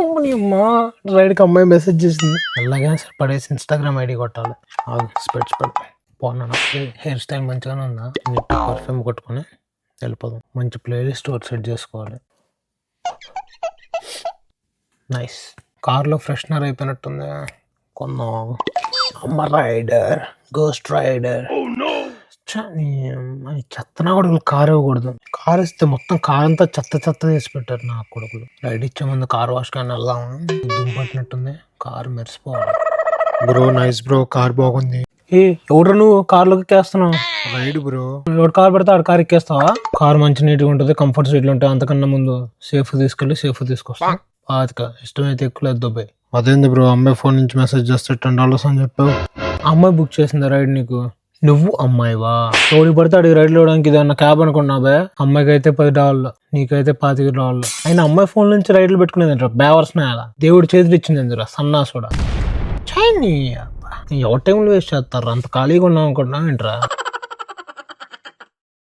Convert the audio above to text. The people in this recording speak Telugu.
అమ్మా రైడ్కి అమ్మాయి మెసేజ్ చేసింది. అలాగే సార్ పడేసి ఇన్స్టాగ్రామ్ ఐడి కొట్టాలి. స్పెట్స్ పడిపోయి పోన్నాను. హెయిర్ స్టైల్ మంచిగానే ఉందా? పర్ఫ్యూమ్ కొట్టుకొని వెళ్ళిపోదాం. మంచి ప్లేలిస్ట్ సెట్ చేసుకోవాలి. నైస్. కార్లో ఫ్రెషనర్ అయిపోయినట్టుంది, కొందాం. అమ్మ రైడర్, గోస్ట్ రైడర్. చెత్తనా కొడుకులు కారు ఇవ్వకూడదు. కారు ఇస్తే మొత్తం కారు అంతా చెత్త చేసి పెట్టారు నా కొడుకులు. రైడ్ ఇచ్చే ముందు కార్ వాష్ కానీ వెళ్దాము. దుమ్ము పట్టినట్టుంది, కారు మెరిసిపోవాలి. బ్రో నైస్ బ్రో, కార్ బాగుంది. ఎవరు నువ్వు కార్లోకి ఎక్కేస్తున్నావు? Ride bro. ఎవడు కార్ పెడితే ఆడ కార్ ఎక్కేస్తావా? కార్ మంచి నీట్గా ఉంటుంది, కంఫర్ట్ సీట్లు ఉంటాయి. అంతకన్నా ముందు సేఫ్ తీసుకెళ్ళి సేఫ్ తీసుకొస్తా. పాతిక ఇష్టమైతే ఎక్కువ దుబాయ్. అదేంది బ్రో, అమ్మాయి ఫోన్ నుంచి మెసేజ్ చేస్తే $10 అని చెప్పావు. అమ్మాయి బుక్ చేసిందా రైడ్ నీకు? నువ్వు అమ్మాయివా? ఎవడికి పడితే అడిగి రైడ్లు ఇవ్వడానికి ఇదన్నా క్యాబ్ అనుకున్నావే? అమ్మాయికి అయితే $10, నీకైతే $25. అయినా అమ్మాయి ఫోన్ నుంచి రైడ్లు పెట్టుకునేది బేవర్స్ నేల. దేవుడు చేతులు ఇచ్చింది సన్నాసుడా. ఎవరి టైంలో వేస్ట్ చేస్తారు? అంత ఖాళీగా ఉన్నాం అనుకుంటున్నావు ఏంట్రా?